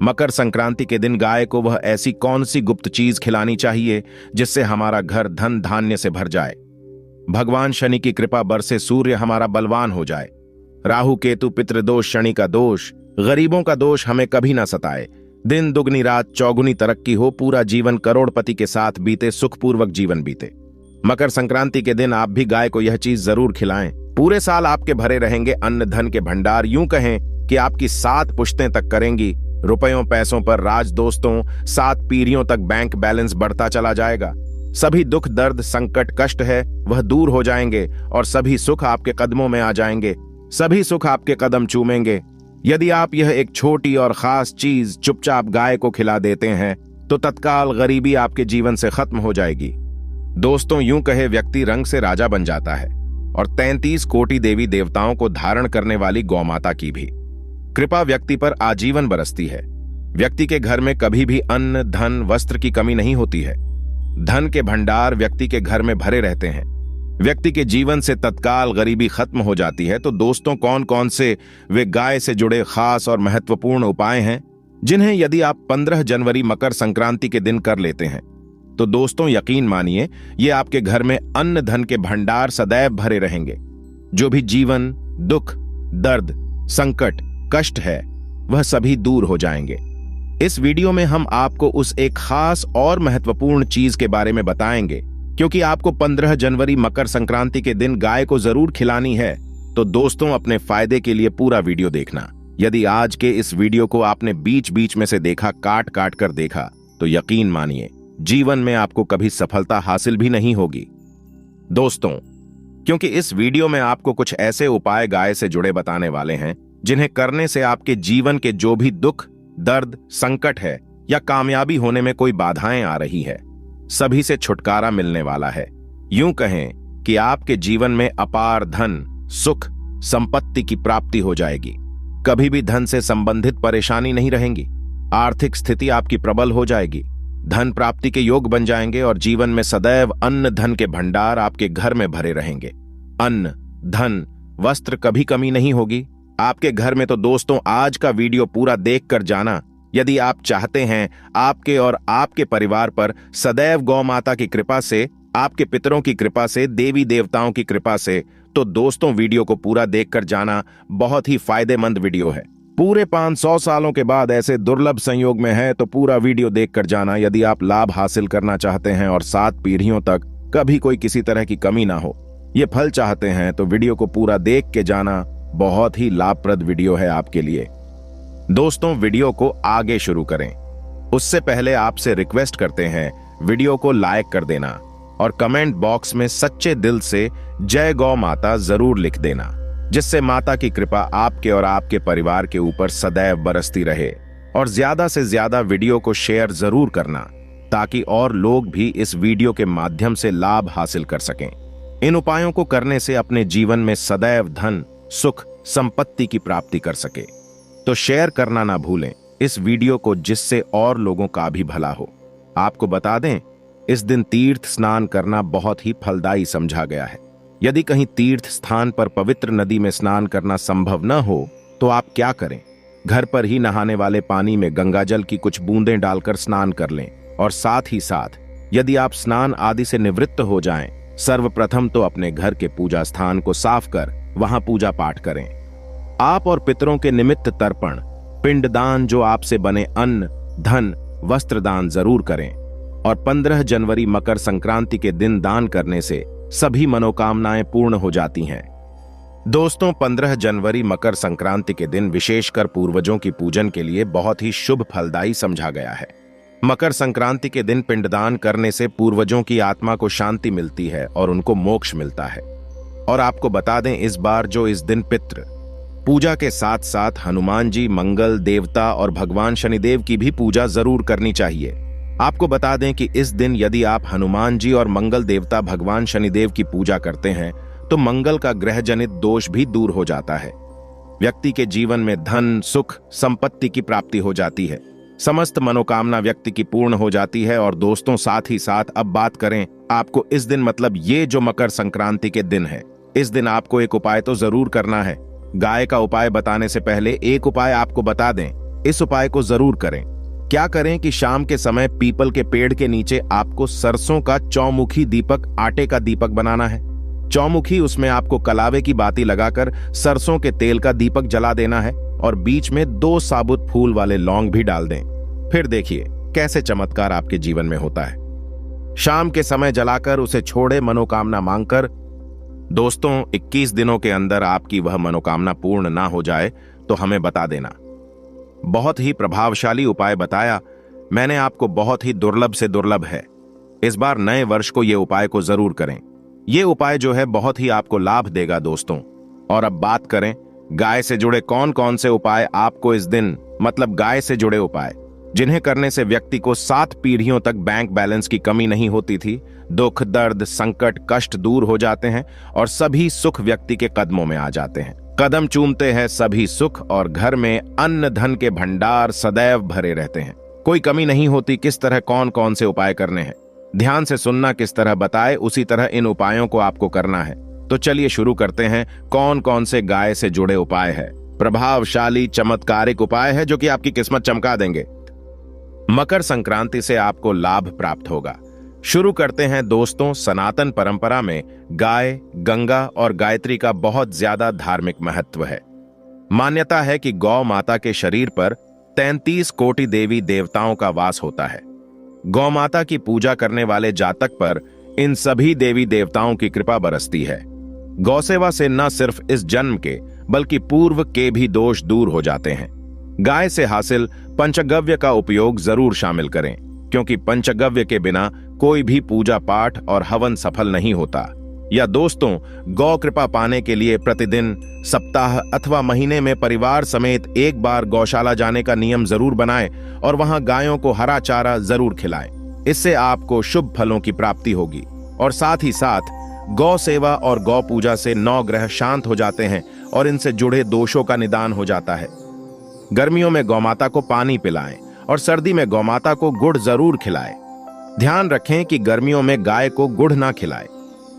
मकर संक्रांति के दिन गाय को वह ऐसी कौन सी गुप्त चीज खिलानी चाहिए जिससे हमारा घर धन धान्य से भर जाए, भगवान शनि की कृपा बरसे, सूर्य हमारा बलवान हो जाए, राहु केतु पितृदोष शनि का दोष गरीबों का दोष हमें कभी ना सताए, दिन दुगनी रात चौगुनी तरक्की हो, पूरा जीवन करोड़पति के साथ बीते, सुखपूर्वक जीवन बीते। मकर संक्रांति के दिन आप भी गाय को यह चीज जरूर खिलाएं। पूरे साल आपके भरे रहेंगे अन्न धन के भंडार, यूं कहें कि आपकी 7 पुश्तें तक करेंगी। रुपयों पैसों पर राज दोस्तों, 7 पीढ़ियों तक बैंक बैलेंस बढ़ता चला जाएगा। सभी दुख दर्द संकट कष्ट है वह दूर हो जाएंगे और सभी सुख आपके कदमों में आ जाएंगे, सभी सुख आपके कदम चूमेंगे। यदि आप यह एक छोटी और खास चीज चुपचाप गाय को खिला देते हैं तो तत्काल गरीबी आपके जीवन से खत्म हो जाएगी। दोस्तों, यूं कहे व्यक्ति रंग से राजा बन जाता है और 33 कोटि देवी देवताओं को धारण करने वाली गौमाता की भी कृपा व्यक्ति पर आजीवन बरसती है। व्यक्ति के घर में कभी भी अन्न धन वस्त्र की कमी नहीं होती है। धन के भंडार व्यक्ति के घर में भरे रहते हैं। व्यक्ति के जीवन से तत्काल गरीबी खत्म हो जाती है। तो दोस्तों, कौन कौन से वे गाय से जुड़े खास और महत्वपूर्ण उपाय हैं जिन्हें यदि आप 15 जनवरी मकर संक्रांति के दिन कर लेते हैं तो दोस्तों यकीन मानिए ये आपके घर में अन्न धन के भंडार सदैव भरे रहेंगे। जो भी जीवन दुख दर्द संकट कष्ट है वह सभी दूर हो जाएंगे। इस वीडियो में हम आपको उस एक खास और महत्वपूर्ण चीज के बारे में बताएंगे, क्योंकि आपको 15 जनवरी मकर संक्रांति के दिन गाय को जरूर खिलानी है। तो दोस्तों, अपने फायदे के लिए पूरा वीडियो देखना। यदि आज के इस वीडियो को आपने बीच बीच में से देखा, काट काट कर देखा, तो यकीन मानिए जीवन में आपको कभी सफलता हासिल भी नहीं होगी। दोस्तों, क्योंकि इस वीडियो में आपको कुछ ऐसे उपाय गाय से जुड़े बताने वाले हैं जिन्हें करने से आपके जीवन के जो भी दुख दर्द संकट है या कामयाबी होने में कोई बाधाएं आ रही है, सभी से छुटकारा मिलने वाला है। यूं कहें कि आपके जीवन में अपार धन सुख संपत्ति की प्राप्ति हो जाएगी। कभी भी धन से संबंधित परेशानी नहीं रहेंगी। आर्थिक स्थिति आपकी प्रबल हो जाएगी। धन प्राप्ति के योग बन जाएंगे और जीवन में सदैव अन्न धन के भंडार आपके घर में भरे रहेंगे। अन्न धन वस्त्र कभी कमी नहीं होगी आपके घर में। तो दोस्तों, आज का वीडियो पूरा देखकर जाना। यदि आप चाहते हैं आपके और आपके परिवार पर सदैव गौ माता की कृपा से, आपके पितरों की कृपा से, देवी देवताओं की कृपा से, तो दोस्तों वीडियो को पूरा देखकर जाना। बहुत ही फायदेमंद वीडियो है। पूरे 500 सालों के बाद ऐसे दुर्लभ संयोग में है तो पूरा वीडियो देखकर जाना। यदि आप लाभ हासिल करना चाहते हैं और 7 पीढ़ियों तक कभी कोई किसी तरह की कमी ना हो, ये फल चाहते हैं, तो वीडियो को पूरा देख के जाना। बहुत ही लाभप्रद वीडियो है आपके लिए। दोस्तों, वीडियो को आगे शुरू करें उससे पहले आपसे रिक्वेस्ट करते हैं वीडियो को लाइक कर देना और कमेंट बॉक्स में सच्चे दिल से जय गौ माता जरूर लिख देना, जिससे माता की कृपा आपके और आपके परिवार के ऊपर सदैव बरसती रहे। और ज्यादा से ज्यादा वीडियो को शेयर जरूर करना ताकि और लोग भी इस वीडियो के माध्यम से लाभ हासिल कर सकें। इन उपायों को करने से अपने जीवन में सदैव धन सुख संपत्ति की प्राप्ति कर सके। तो शेयर करना ना भूलें इस वीडियो को, जिससे और लोगों का भी भला हो। आपको बता दें, इस दिन तीर्थ स्नान करना बहुत ही फलदायी समझा गया है। यदि कहीं तीर्थ स्थान पर पवित्र नदी में स्नान करना संभव न हो तो आप क्या करें, घर पर ही नहाने वाले पानी में गंगाजल की कुछ बूंदें डालकर स्नान कर लें। और साथ ही साथ यदि आप स्नान आदि से निवृत्त हो जाएं, सर्वप्रथम तो अपने घर के पूजा स्थान को साफ कर वहां पूजा पाठ करें। आप और पितरों के निमित्त तर्पण पिंडदान, जो आपसे बने अन्न धन वस्त्र दान जरूर करें। और 15 जनवरी मकर संक्रांति के दिन दान करने से सभी मनोकामनाएं पूर्ण हो जाती हैं। दोस्तों, 15 जनवरी मकर संक्रांति के दिन विशेषकर पूर्वजों की पूजन के लिए बहुत ही शुभ फलदायी समझा गया है। मकर संक्रांति के दिन पिंडदान करने से पूर्वजों की आत्मा को शांति मिलती है और उनको मोक्ष मिलता है। और आपको बता दें, इस बार जो इस दिन पितृ पूजा के साथ साथ हनुमान जी, मंगल देवता और भगवान शनिदेव की भी पूजा जरूर करनी चाहिए। आपको बता दें कि इस दिन यदि आप हनुमान जी और मंगल देवता भगवान शनिदेव की पूजा करते हैं तो मंगल का ग्रह जनित दोष भी दूर हो जाता है। व्यक्ति के जीवन में धन सुख संपत्ति की प्राप्ति हो जाती है। समस्त मनोकामना व्यक्ति की पूर्ण हो जाती है। और दोस्तों, साथ ही साथ अब बात करें आपको इस दिन, मतलब ये जो मकर संक्रांति के दिन है, इस दिन आपको एक उपाय तो जरूर करना है। गाय का उपाय बताने से पहले एक उपाय आपको बता दें इस उपाय को जरूर करें। क्या करें कि शाम के समय पीपल के पेड़ के नीचे आपको सरसों का चौमुखी दीपक, आटे का दीपक बनाना है। चौमुखी, उसमें आपको कलावे की बाती लगाकर सरसों के तेल का दीपक जला देना है और बीच में 2 साबुत फूल वाले लौंग भी डाल दें। फिर देखिए कैसे चमत्कार आपके जीवन में होता है। शाम के समय जलाकर उसे छोड़े मनोकामना मांगकर। दोस्तों, 21 दिनों के अंदर आपकी वह मनोकामना पूर्ण ना हो जाए तो हमें बता देना। बहुत ही प्रभावशाली उपाय बताया मैंने आपको, बहुत ही दुर्लभ से दुर्लभ है। इस बार नए वर्ष को यह उपाय को जरूर करें। यह उपाय जो है बहुत ही आपको लाभ देगा दोस्तों। और अब बात करें गाय से जुड़े कौन कौन से उपाय आपको इस दिन, मतलब गाय से जुड़े उपाय जिन्हें करने से व्यक्ति को 7 पीढ़ियों तक बैंक बैलेंस की कमी नहीं होती थी, दुख, दर्द, संकट, कष्ट दूर हो जाते हैं और सभी सुख व्यक्ति के कदमों में आ जाते हैं। कदम चूमते हैं सभी सुख और घर में अन्न धन के भंडार सदैव भरे रहते हैं। कोई कमी नहीं होती। किस तरह कौन कौन से उपाय करने हैं, ध्यान से सुनना। किस तरह बताए उसी तरह इन उपायों को आपको करना है। तो चलिए शुरू करते हैं। कौन कौन से गाय से जुड़े उपाय है। प्रभावशाली चमत्कारिक उपाय है जो कि आपकी किस्मत चमका देंगे। मकर संक्रांति से आपको लाभ प्राप्त होगा। शुरू करते हैं दोस्तों। सनातन परंपरा में गाय, गंगा और गायत्री का बहुत ज्यादा धार्मिक महत्व है। मान्यता है कि गौ माता के शरीर पर 33 कोटि देवी देवताओं का वास होता है। गौ माता की पूजा करने वाले जातक पर इन सभी देवी देवताओं की कृपा बरसती है। गौसेवा से न सिर्फ इस जन्म के बल्कि पूर्व के भी दोष दूर हो जाते हैं। गाय से हासिल पंचगव्य का उपयोग जरूर शामिल करें, क्योंकि पंचगव्य के बिना कोई भी पूजा पाठ और हवन सफल नहीं होता। या दोस्तों, गौ कृपा पाने के लिए प्रतिदिन, सप्ताह अथवा महीने में परिवार समेत एक बार गौशाला जाने का नियम जरूर बनाएं और वहां गायों को हरा चारा जरूर खिलाएं। इससे आपको शुभ फलों की प्राप्ति होगी और साथ ही साथ गौ सेवा और गौ पूजा से 9 ग्रह शांत हो जाते हैं और इनसे जुड़े दोषों का निदान हो जाता है। गर्मियों में गौमाता को पानी पिलाएं और सर्दी में गौमाता को गुड़ जरूर खिलाएं। ध्यान रखें कि गर्मियों में गाय को गुड़ ना खिलाएं।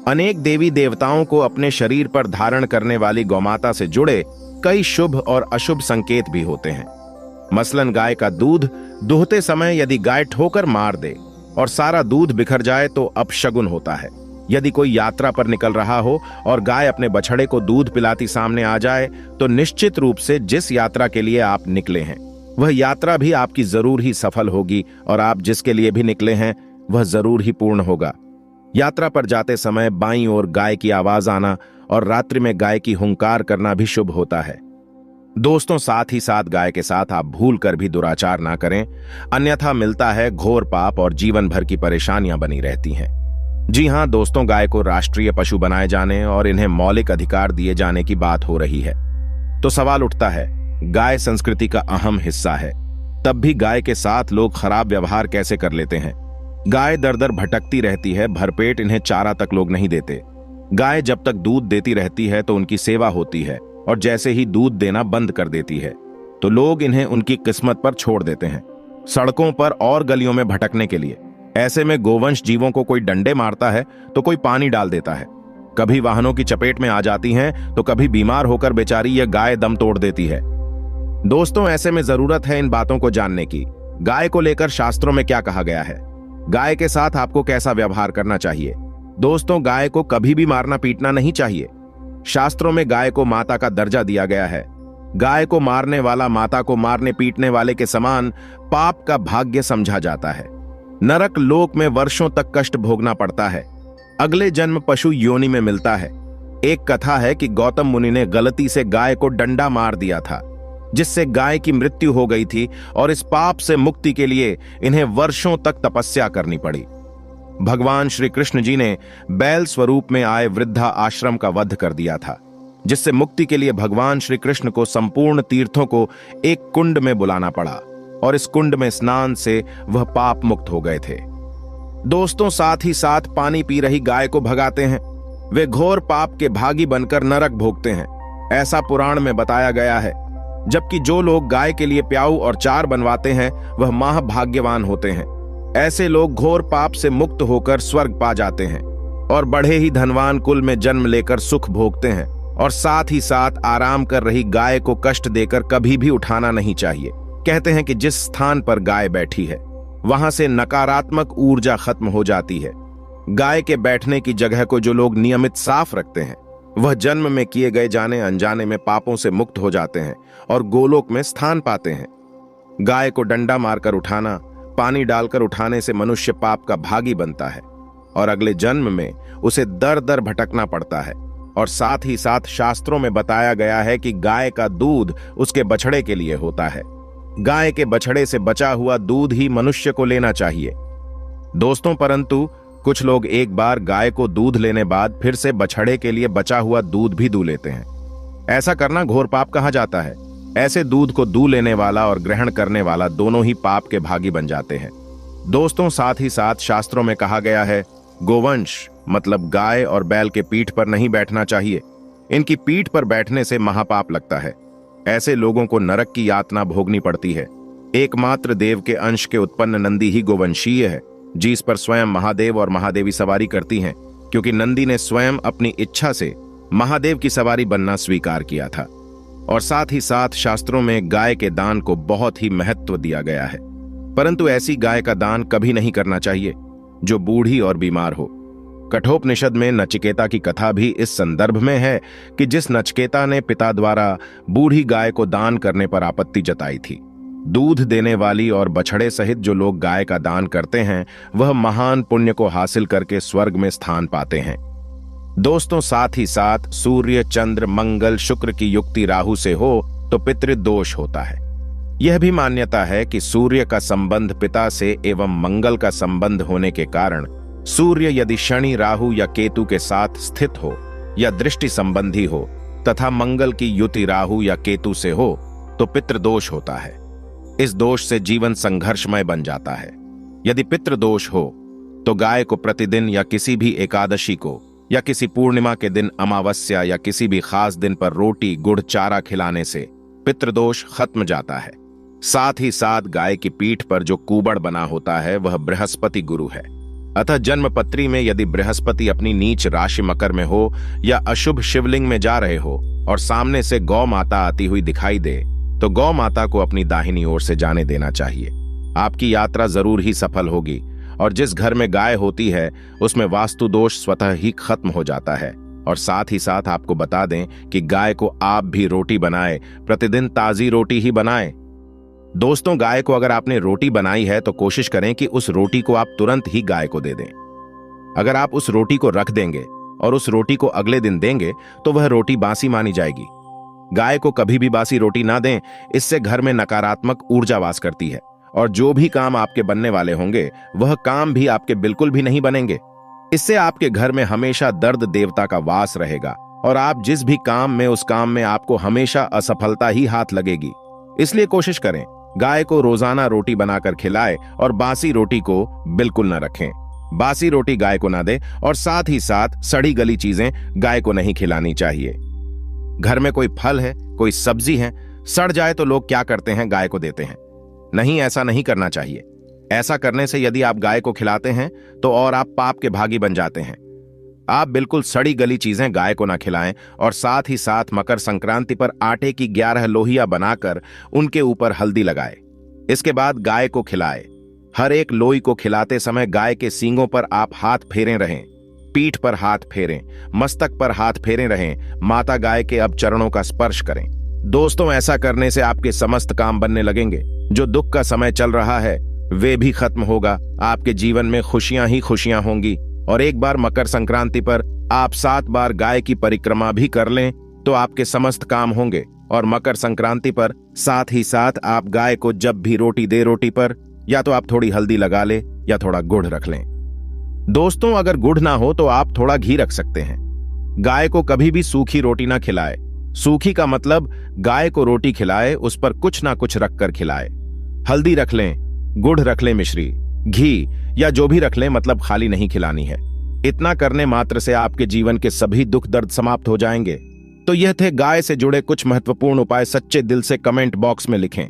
अनेक देवी देवताओं को अपने शरीर पर धारण करने वाली गौमाता से जुड़े कई शुभ और अशुभ संकेत भी होते हैं। मसलन गाय का दूध दुहते समय यदि गाय ठोकर मार दे और सारा दूध बिखर जाए तो अपशगुन होता है। यदि कोई यात्रा पर निकल रहा हो और गाय अपने बछड़े को दूध पिलाती सामने आ जाए तो निश्चित रूप से जिस यात्रा के लिए आप निकले हैं वह यात्रा भी आपकी जरूर ही सफल होगी और आप जिसके लिए भी निकले हैं वह जरूर ही पूर्ण होगा। यात्रा पर जाते समय बाईं ओर गाय की आवाज आना और रात्रि में गाय की हुंकार करना भी शुभ होता है। दोस्तों, साथ ही साथ गाय के साथ आप भूल कर भी दुराचार ना करें, अन्यथा मिलता है घोर पाप और जीवन भर की परेशानियां बनी रहती हैं। जी हां दोस्तों, गाय को राष्ट्रीय पशु बनाए जाने और इन्हें मौलिक अधिकार दिए जाने की बात हो रही है। तो सवाल उठता है, गाय संस्कृति का अहम हिस्सा है, तब भी गाय के साथ लोग खराब व्यवहार कैसे कर लेते हैं। गाय दर दर भटकती रहती है, भरपेट इन्हें चारा तक लोग नहीं देते। गाय जब तक दूध देती रहती है तो उनकी सेवा होती है और जैसे ही दूध देना बंद कर देती है तो लोग इन्हें उनकी किस्मत पर छोड़ देते हैं, सड़कों पर और गलियों में भटकने के लिए। ऐसे में गोवंश जीवों को कोई डंडे मारता है तो कोई पानी डाल देता है, कभी वाहनों की चपेट में आ जाती हैं तो कभी बीमार होकर बेचारी यह गाय दम तोड़ देती है। दोस्तों, ऐसे में जरूरत है इन बातों को जानने की। गाय को लेकर शास्त्रों में क्या कहा गया है, गाय के साथ आपको कैसा व्यवहार करना चाहिए। दोस्तों, गाय को कभी भी मारना पीटना नहीं चाहिए। शास्त्रों में गाय को माता का दर्जा दिया गया है। गाय को मारने वाला माता को मारने पीटने वाले के समान पाप का भाग्य समझा जाता है। नरक लोक में वर्षों तक कष्ट भोगना पड़ता है। अगले जन्म पशु योनि में मिलता है। एक कथा है कि गौतम मुनि ने गलती से गाय को डंडा मार दिया था, जिससे गाय की मृत्यु हो गई थी और इस पाप से मुक्ति के लिए इन्हें वर्षों तक तपस्या करनी पड़ी। भगवान श्री कृष्ण जी ने बैल स्वरूप में आए वृद्धा आश्रम का वध कर दिया था, जिससे मुक्ति के लिए भगवान श्री कृष्ण को संपूर्ण तीर्थों को एक कुंड में बुलाना पड़ा और इस कुंड में स्नान से वह पाप मुक्त हो गए थे। दोस्तों, साथ ही साथ पानी पी रही गाय को भगाते हैं। वे घोर पाप के भागी बनकर नरक भोगते हैं, ऐसा पुराण में बताया गया है। जबकि जो लोग गाय के लिए प्याऊ और चार बनवाते हैं वह महाभाग्यवान होते हैं। ऐसे लोग घोर पाप से मुक्त होकर स्वर्ग पा जाते हैं और बड़े ही धनवान कुल में जन्म लेकर सुख भोगते हैं। और साथ ही साथ आराम कर रही गाय को कष्ट देकर कभी भी उठाना नहीं चाहिए। कहते हैं कि जिस स्थान पर गाय बैठी है वहां से नकारात्मक ऊर्जा खत्म हो जाती है। गाय के बैठने की जगह को जो लोग नियमित साफ रखते हैं वह जन्म में किए गए जाने अनजाने में पापों से मुक्त हो जाते हैं और गोलोक में स्थान पाते हैं। गाय को डंडा मारकर उठाना, पानी डालकर उठाने से मनुष्य पाप का भागी बनता है और अगले जन्म में उसे दर दर भटकना पड़ता है। और साथ ही साथ शास्त्रों में बताया गया है कि गाय का दूध उसके बछड़े के लिए होता है। गाय के बछड़े से बचा हुआ दूध ही मनुष्य को लेना चाहिए दोस्तों, परंतु कुछ लोग एक बार गाय को दूध लेने बाद फिर से बछड़े के लिए बचा हुआ दूध भी दूह लेते हैं। ऐसा करना घोर पाप कहा जाता है। ऐसे दूध को दूह लेने वाला और ग्रहण करने वाला दोनों ही पाप के भागी बन जाते हैं दोस्तों। साथ ही साथ शास्त्रों में कहा गया है गोवंश मतलब गाय और बैल के पीठ पर नहीं बैठना चाहिए। इनकी पीठ पर बैठने से महापाप लगता है। ऐसे लोगों को नरक की यातना भोगनी पड़ती है। एकमात्र देव के अंश के उत्पन्न नंदी ही गोवंशीय है, जिस पर स्वयं महादेव और महादेवी सवारी करती हैं, क्योंकि नंदी ने स्वयं अपनी इच्छा से महादेव की सवारी बनना स्वीकार किया था। और साथ ही साथ शास्त्रों में गाय के दान को बहुत ही महत्व दिया गया है, परंतु ऐसी गाय का दान कभी नहीं करना चाहिए जो बूढ़ी और बीमार हो। कठोपनिषद में नचिकेता की कथा भी इस संदर्भ में है कि जिस नचिकेता ने पिता द्वारा बूढ़ी गाय को दान करने पर आपत्ति जताई थी। दूध देने वाली और बछड़े सहित जो लोग गाय का दान करते हैं वह महान पुण्य को हासिल करके स्वर्ग में स्थान पाते हैं दोस्तों। साथ ही साथ सूर्य, चंद्र, मंगल, शुक्र की युक्ति राहु से हो तो पितृदोष होता है। यह भी मान्यता है कि सूर्य का संबंध पिता से एवं मंगल का संबंध होने के कारण सूर्य यदि शनि, राहु या केतु के साथ स्थित हो या दृष्टि संबंधी हो तथा मंगल की युति राहु या केतु से हो तो पितृदोष होता है। इस दोष से जीवन संघर्षमय बन जाता है। यदि पितृदोष हो तो गाय को प्रतिदिन या किसी भी एकादशी को या किसी पूर्णिमा के दिन, अमावस्या या किसी भी खास दिन पर रोटी, गुड़, चारा खिलाने से पितृदोष खत्म जाता है। साथ ही साथ गाय की पीठ पर जो कूबड़ बना होता है वह बृहस्पति गुरु है। अतः जन्मपत्री में यदि बृहस्पति अपनी नीच राशि मकर में हो या अशुभ शिवलिंग में जा रहे हो और सामने से गौ माता आती हुई दिखाई दे तो गौ माता को अपनी दाहिनी ओर से जाने देना चाहिए। आपकी यात्रा जरूर ही सफल होगी और जिस घर में गाय होती है उसमें वास्तु दोष स्वतः ही खत्म हो जाता है। और साथ ही साथ आपको बता दें कि गाय को आप भी रोटी बनाए, प्रतिदिन ताजी रोटी ही बनाए दोस्तों। गाय को अगर आपने रोटी बनाई है तो कोशिश करें कि उस रोटी को आप तुरंत ही गाय को दे दें। अगर आप उस रोटी को रख देंगे और उस रोटी को अगले दिन देंगे तो वह रोटी बासी मानी जाएगी। गाय को कभी भी बासी रोटी ना दें, इससे घर में नकारात्मक ऊर्जा वास करती है और जो भी काम आपके बनने वाले होंगे वह काम भी आपके बिल्कुल भी नहीं बनेंगे। इससे आपके घर में हमेशा दर्द देवता का वास रहेगा और आप जिस भी काम में उस काम में आपको हमेशा असफलता ही हाथ लगेगी। इसलिए कोशिश करें गाय को रोजाना रोटी बनाकर खिलाए और बासी रोटी को बिल्कुल न रखें। बासी रोटी गाय को ना दे और साथ ही साथ सड़ी गली चीजें गाय को नहीं खिलानी चाहिए। घर में कोई फल है, कोई सब्जी है, सड़ जाए तो लोग क्या करते हैं, गाय को देते हैं। नहीं, ऐसा नहीं करना चाहिए। ऐसा करने से यदि आप गाय को खिलाते हैं तो और आप पाप के भागी बन जाते हैं। आप बिल्कुल सड़ी गली चीजें गाय को ना खिलाएं और साथ ही साथ मकर संक्रांति पर आटे की 11 लोहिया बनाकर उनके ऊपर हल्दी लगाए। इसके बाद गाय को खिलाए। हर एक लोई को खिलाते समय गाय के सींगों पर आप हाथ फेरे रहें, पीठ पर हाथ फेरें, मस्तक पर हाथ फेरे रहें। माता गाय के अब चरणों का स्पर्श करें। दोस्तों, ऐसा करने से आपके समस्त काम बनने लगेंगे। जो दुख का समय चल रहा है वे भी खत्म होगा। आपके जीवन में खुशियां ही खुशियां होंगी। और एक बार मकर संक्रांति पर आप 7 बार गाय की परिक्रमा भी कर लें तो आपके समस्त काम होंगे। और मकर संक्रांति पर साथ ही साथ आप गाय को जब भी रोटी दे, रोटी पर या तो आप थोड़ी हल्दी लगा ले या थोड़ा गुड़ रख लें। दोस्तों, अगर गुड़ ना हो तो आप थोड़ा घी रख सकते हैं। गाय को कभी भी सूखी रोटी ना खिलाए। सूखी का मतलब गाय को रोटी खिलाए, उस पर कुछ ना कुछ रखकर खिलाए। हल्दी रख लें, गुड़ रख लें, मिश्री, घी या जो भी रख लें, मतलब खाली नहीं खिलानी है। इतना करने मात्र से आपके जीवन के सभी दुख दर्द समाप्त हो जाएंगे। तो यह थे गाय से जुड़े कुछ महत्वपूर्ण उपाय। सच्चे दिल से कमेंट बॉक्स में लिखें।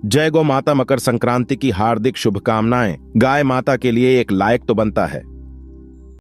जय गौ माता। मकर संक्रांति की हार्दिक शुभकामनाएं। गाय माता के लिए एक लायक तो बनता है।